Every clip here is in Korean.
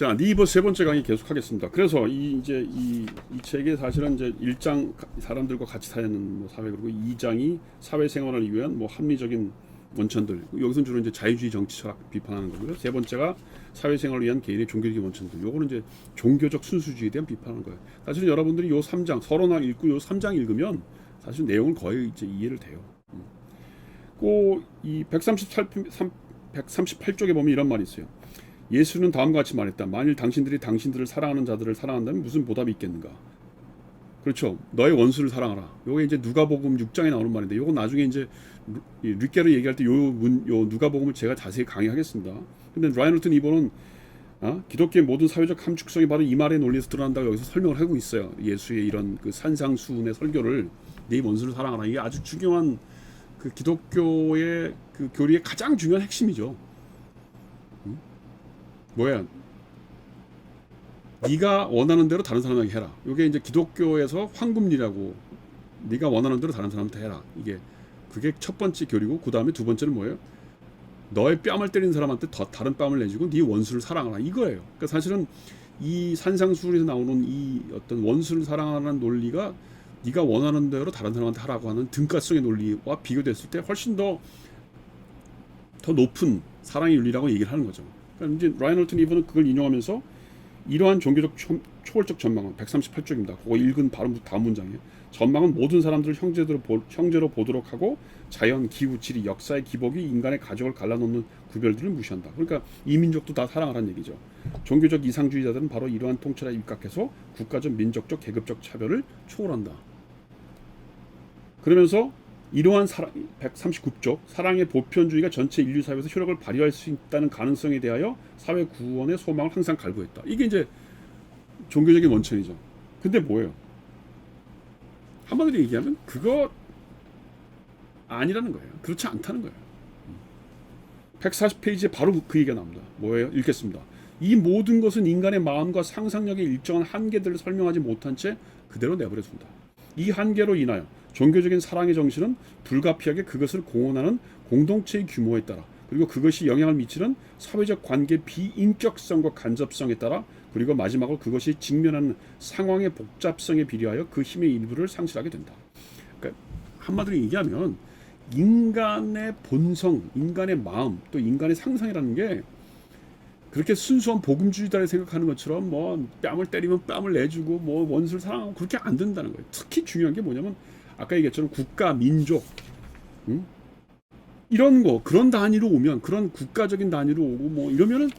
자, 니버 세 번째 강의 계속하겠습니다. 그래서 이제 이 책에 사실은 이제 1장 사람들과 같이 사는 뭐 사회, 그리고 2장이 사회생활을 위한 뭐 합리적인 원천들, 여기서 주로 이제 자유주의 정치 철학 비판하는 거고요. 세 번째가 사회생활을 위한 개인의 종교적인 원천들, 요거는 이제 종교적 순수주의에 대한 비판하는 거예요. 사실은 여러분들이 요 3장 서론을 읽고 요 3장 읽으면 사실 내용은 거의 이제 이해를 돼요. 꼭 이 138쪽에 보면 이런 말이 있어요. 예수는 다음과 같이 말했다. 만일 당신들이 당신들을 사랑하는 자들을 사랑한다면 무슨 보답이 있겠는가? 그렇죠. 너의 원수를 사랑하라. 요게 이제 누가복음 6장에 나오는 말인데, 요거 나중에 이제 류께로 얘기할 때 요 누가복음을 제가 자세히 강의하겠습니다. 근데 라이너튼 이번은 기독교의 모든 사회적 함축성이 바로 이 말의 논리에서 드러난다고 여기서 설명을 하고 있어요. 예수의 이런 그 산상수훈의 설교를 네 원수를 사랑하라. 이게 아주 중요한 그 기독교의 그 교리의 가장 중요한 핵심이죠. 뭐야? 네가 원하는 대로 다른 사람에게 해라. 이게 이제 기독교에서 황금리라고, 네가 원하는 대로 다른 사람한테 해라. 그게 첫 번째 교리고, 그 다음에 두 번째는 뭐예요? 너의 뺨을 때리는 사람한테 더 다른 뺨을 내주고 네 원수를 사랑하라. 이거예요. 그러니까 사실은 이 산상수훈에서 나오는 이 어떤 원수를 사랑하는 논리가 네가 원하는 대로 다른 사람한테 하라고 하는 등가성의 논리와 비교됐을 때 훨씬 더 높은 사랑의 윤리라고 얘기를 하는 거죠. 그러니까 이제 라이너튼 이브는 그걸 인용하면서 이러한 종교적 초월적 전망은 138쪽입니다. 그거 읽은 바로 다음 문장이에요. 전망은 모든 사람들을 형제로 보도록 하고 자연, 기후, 지리, 역사의 기복이 인간의 가족을 갈라놓는 구별들을 무시한다. 그러니까 이민족도 다 사랑하라는 얘기죠. 종교적 이상주의자들은 바로 이러한 통찰에 입각해서 국가적, 민족적, 계급적 차별을 초월한다. 그러면서 이러한 139쪽 사랑의 보편주의가 전체 인류 사회에서 효력을 발휘할 수 있다는 가능성에 대하여 사회 구원의 소망을 항상 갈구했다. 이게 이제 종교적인 원천이죠. 근데 뭐예요? 한마디로 얘기하면 그거 아니라는 거예요. 그렇지 않다는 거예요. 140페이지에 바로 그 얘기가 나옵니다. 뭐예요? 읽겠습니다. 이 모든 것은 인간의 마음과 상상력의 일정한 한계들을 설명하지 못한 채 그대로 내버려둔다. 이 한계로 인하여 종교적인 사랑의 정신은 불가피하게 그것을 공헌하는 공동체의 규모에 따라, 그리고 그것이 영향을 미치는 사회적 관계 비인격성과 간접성에 따라, 그리고 마지막으로 그것이 직면하는 상황의 복잡성에 비례하여 그 힘의 일부를 상실하게 된다. 그러니까 한마디로 얘기하면 인간의 본성, 인간의 마음, 또 인간의 상상이라는 게 그렇게 순수한 복음주의자를 생각하는 것처럼 뭐 뺨을 때리면 뺨을 내주고 뭐 원수를 사랑하고 그렇게 안 된다는 거예요. 특히 중요한 게 뭐냐면 아까 얘기했처럼 국가, 민족, 이런 거, 그런 단위로 오면, 그런 국가적인 단위로 오고 뭐 이러면은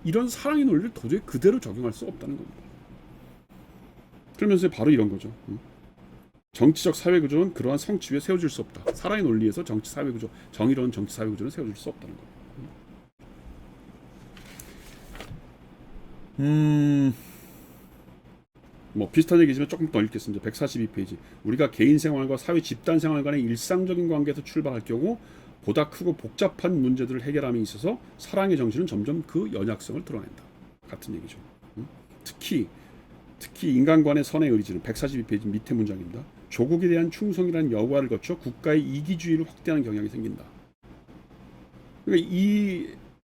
이런 사랑의 논리를 도저히 그대로 적용할 수 없다는 겁니다. 그러면서 바로 이런 거죠. 정치적 사회구조는 그러한 성취 위에 세워질 수 없다. 사랑의 논리에서 정치 사회구조, 정의로운 정치 사회구조는 세워질 수 없다는 거예요. 뭐 비슷한 얘기지만 조금 더 읽겠습니다. 142페이지. 우리가 개인 생활과 사회 집단 생활 간의 일상적인 관계에서 출발할 경우 보다 크고 복잡한 문제들을 해결함에 있어서 사랑의 정신은 점점 그 연약성을 드러낸다. 같은 얘기죠. 특히 인간관의 선의 의지는 142페이지 밑에 문장입니다. 조국에 대한 충성이라는 여과를 거쳐 국가의 이기주의를 확대하는 경향이 생긴다. 그러니까 이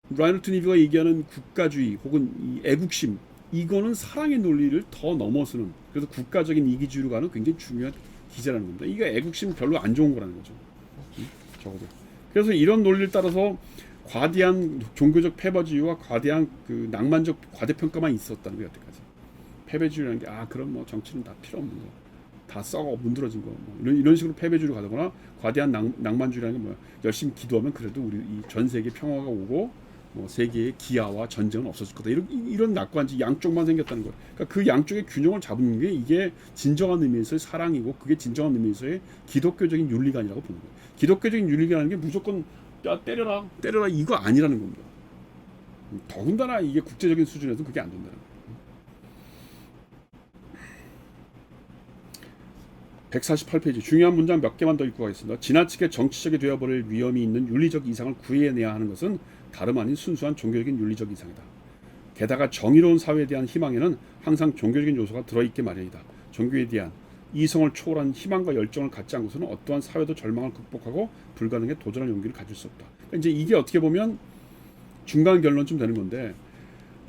라이너튼 이브가 얘기하는 국가주의 혹은 이 애국심, 이거는 사랑의 논리를 더 넘어서는, 그래서 국가적인 이기주의로 가는 굉장히 중요한 기제라는 겁니다. 이게 애국심 별로 안 좋은 거라는 거죠. 적어도. 그래서 이런 논리를 따라서 과대한 종교적 패배주의와 과대한 그 낭만적 과대평가만 있었다는 거예요. 여태까지. 패배주의라는 게 그럼 뭐 정치는 다 필요 없는 거, 다 썩어 문드러진 거, 뭐 이런 식으로 패배주의로 가거나, 과대한 낭만주의라는 게 뭐야? 열심히 기도하면 그래도 우리 이 전 세계 평화가 오고 뭐 세계의 기아와 전쟁은 없어질 거다. 이런 낙관지 양쪽만 생겼다는 거예요. 그러니까 그 양쪽의 균형을 잡는 게 이게 진정한 의미에서의 사랑이고, 그게 진정한 의미에서의 기독교적인 윤리가 아니라고 보는 거예요. 기독교적인 윤리라는 게 무조건 때려라 이거 아니라는 겁니다. 더군다나 이게 국제적인 수준에서 그게 안 된다는 거예요. 148페이지 중요한 문장 몇 개만 더 읽고 가겠습니다. 지나치게 정치적이 되어버릴 위험이 있는 윤리적 이상을 구해내야 하는 것은 다름 아닌 순수한 종교적인 윤리적 이상이다. 게다가 정의로운 사회에 대한 희망에는 항상 종교적인 요소가 들어있게 마련이다. 종교에 대한 이성을 초월한 희망과 열정을 갖지 않고서는 어떠한 사회도 절망을 극복하고 불가능에 도전할 용기를 가질 수 없다. 그러니까 이제 이게 어떻게 보면 중간 결론쯤 되는 건데,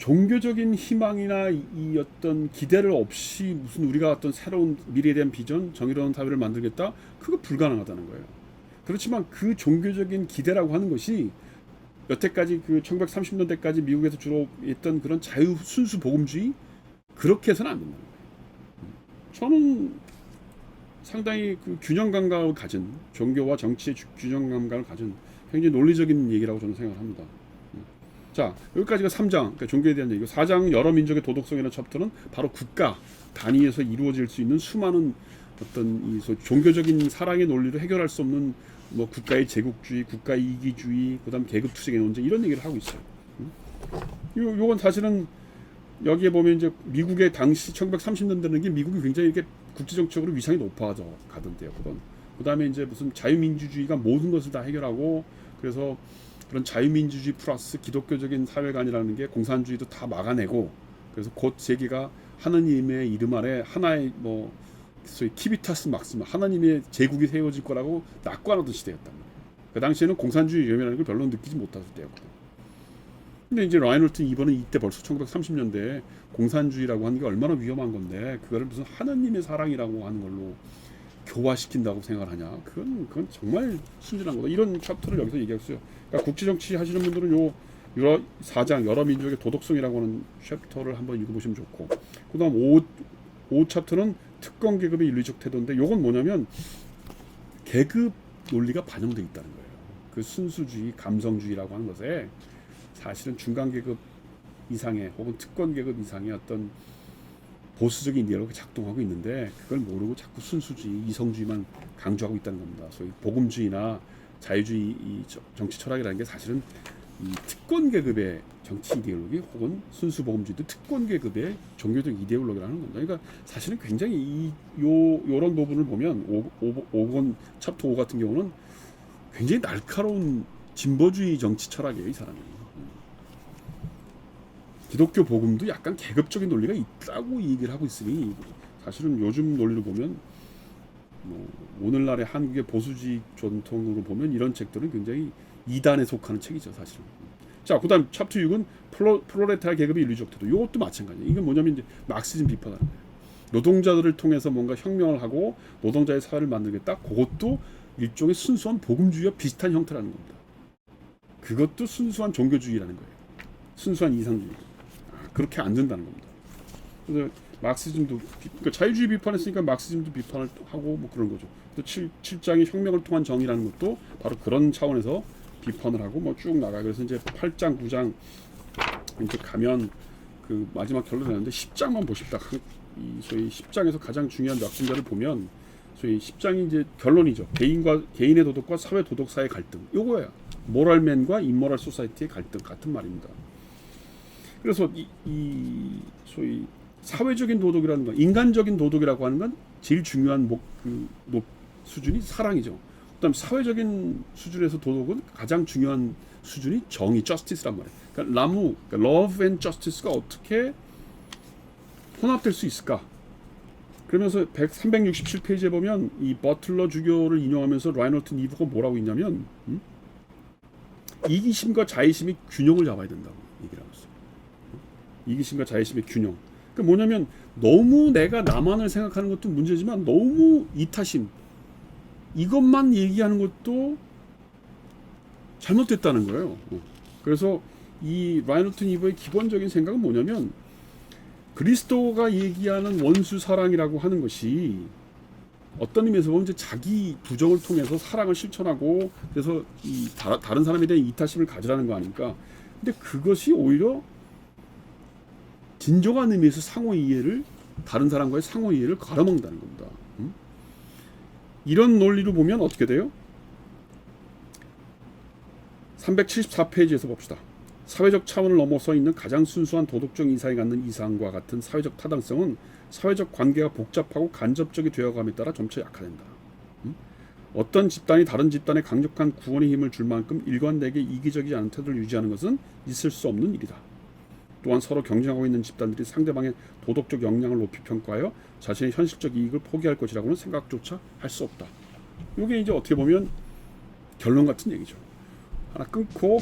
종교적인 희망이나 이 어떤 기대를 없이 무슨 우리가 어떤 새로운 미래에 대한 비전, 정의로운 사회를 만들겠다, 그거 불가능하다는 거예요. 그렇지만 그 종교적인 기대라고 하는 것이 여태까지 그 1930년대까지 미국에서 주로 했던 그런 자유 순수 복음주의, 그렇게 해서는 안 된다는 거예요. 저는 상당히 그 균형 감각을 가진, 종교와 정치의 균형 감각을 가진 굉장히 논리적인 얘기라고 저는 생각합니다. 자, 여기까지가 3장, 그러니까 종교에 대한 얘기고, 4장 여러 민족의 도덕성이라는 챕터는 바로 국가 단위에서 이루어질 수 있는 수많은 어떤 이 종교적인 사랑의 논리로 해결할 수 없는 뭐 국가의 제국주의, 국가 이기주의, 그다음 계급 투쟁의 논쟁, 이런 얘기를 하고 있어요. 요건 사실은 여기에 보면 이제 미국의 당시 1930년대는 게 미국이 굉장히 이렇게 국제정치적으로 위상이 높아져 가던데요. 그다음에 이제 무슨 자유민주주의가 모든 것을 다 해결하고, 그래서 그런 자유민주주의 플러스 기독교적인 사회관이라는 게 공산주의도 다 막아내고, 그래서 곧 세계가 하나님의 이름 아래 하나의 뭐 소위 키비타스 막스마, 하나님의 제국이 세워질 거라고 낙관하던 시대였단 말이에요. 그 당시에는 공산주의 위험이라는 걸 별로 느끼지 못하던 때였거든요. 근데 이제 라이놀트 2번은 이때 벌써 1930년대에 공산주의라고 하는 게 얼마나 위험한 건데, 그거를 무슨 하나님의 사랑이라고 하는 걸로 교화시킨다고 생각을 하냐? 그건 정말 순진한 거다. 이런 챕터를 여기서 얘기했어요. 그러니까 국제정치 하시는 분들은 요 4장 여러 민족의 도덕성이라고 하는 챕터를 한번 읽어보시면 좋고, 그다음 5 챕터는 특권 계급의 윤리적 태도인데, 요건 뭐냐면 계급 논리가 반영되어 있다는 거예요. 그 순수주의, 감성주의라고 하는 것에 사실은 중간 계급 이상의 혹은 특권 계급 이상의 어떤 보수적인 이데올로기가 작동하고 있는데, 그걸 모르고 자꾸 순수주의, 이성주의만 강조하고 있다는 겁니다. 소위 복음주의나 자유주의 이 정치 철학이라는 게 사실은 이 특권 계급의 정치 이데올로기 혹은 순수 복음주의도 특권 계급의 종교적 이데올로기라는 겁니다. 그러니까 사실은 굉장히 요런 부분을 보면 5권 챕터 5 같은 경우는 굉장히 날카로운 진보주의 정치 철학이에요, 이 사람이. 기독교 복음도 약간 계급적인 논리가 있다고 얘기를 하고 있으니, 사실은 요즘 논리를 보면 뭐 오늘날의 한국의 보수주의 전통으로 보면 이런 책들은 굉장히 이단에 속하는 책이죠, 사실은. 자, 그다음 챕터 6은 프롤레타리아 계급의 윤리적 태도. 이것도 마찬가지예요. 이게 뭐냐면 이제 막시즘 비판하는 거예요. 노동자들을 통해서 뭔가 혁명을 하고 노동자의 사회를 만들겠다. 그것도 일종의 순수한 복음주의와 비슷한 형태라는 겁니다. 그것도 순수한 종교주의라는 거예요. 순수한 이상주의. 그렇게 안 된다는 겁니다. 그래서 막시즘도, 그러니까 자유주의 비판했으니까 막시즘도 비판을 하고 뭐 그런 거죠. 또 7장의 혁명을 통한 정의라는 것도 바로 그런 차원에서 비판을 하고 뭐 쭉 나가요. 그래서 이제 8장, 9장 이제 가면 그 마지막 결론이 나는데, 10장만 보십시다. 이 소위 10장에서 가장 중요한 낙진자를 보면, 소위 10장이 이제 결론이죠. 개인의 도덕과 사회 도덕 사이의 갈등. 요거야. 모럴맨과 인모럴 소사이티의 갈등, 같은 말입니다. 그래서 이 소위 사회적인 도덕이라는 건, 인간적인 도덕이라고 하는 건 제일 중요한 수준이 사랑이죠. 그다음 사회적인 수준에서 도덕은 가장 중요한 수준이 정의, justice란 말이에요. 그러니까 그러니까 love and justice가 어떻게 혼합될 수 있을까? 그러면서 367페이지에 보면 이 버틀러 주교를 인용하면서 라이노트 니브가 뭐라고 있냐면, 이기심과 자의심이 균형을 잡아야 된다고 얘기를 하고 있어요. 이기심과 자의심의 균형. 그 뭐냐면 너무 내가 나만을 생각하는 것도 문제지만 너무 이타심, 이것만 얘기하는 것도 잘못됐다는 거예요. 그래서 이 라이노트 니버의 기본적인 생각은 뭐냐면, 그리스도가 얘기하는 원수 사랑이라고 하는 것이 어떤 의미에서 보면 이제 자기 부정을 통해서 사랑을 실천하고, 그래서 이 다른 사람에 대한 이타심을 가지라는 거 아닙니까? 근데 그것이 오히려 진정한 의미에서 상호 이해를, 다른 사람과의 상호 이해를 가로막는다는 겁니다. 이런 논리로 보면 어떻게 돼요? 374페이지에서 봅시다. 사회적 차원을 넘어서 있는 가장 순수한 도덕적 이상이 갖는 이상과 같은 사회적 타당성은 사회적 관계가 복잡하고 간접적이 되어감에 따라 점차 약화된다. 어떤 집단이 다른 집단에 강력한 구원의 힘을 줄 만큼 일관되게 이기적이지 않은 태도를 유지하는 것은 있을 수 없는 일이다. 또한 서로 경쟁하고 있는 집단들이 상대방의 도덕적 역량을 높이 평가하여 자신의 현실적 이익을 포기할 것이라고는 생각조차 할 수 없다. 이게 이제 어떻게 보면 결론 같은 얘기죠. 하나 끊고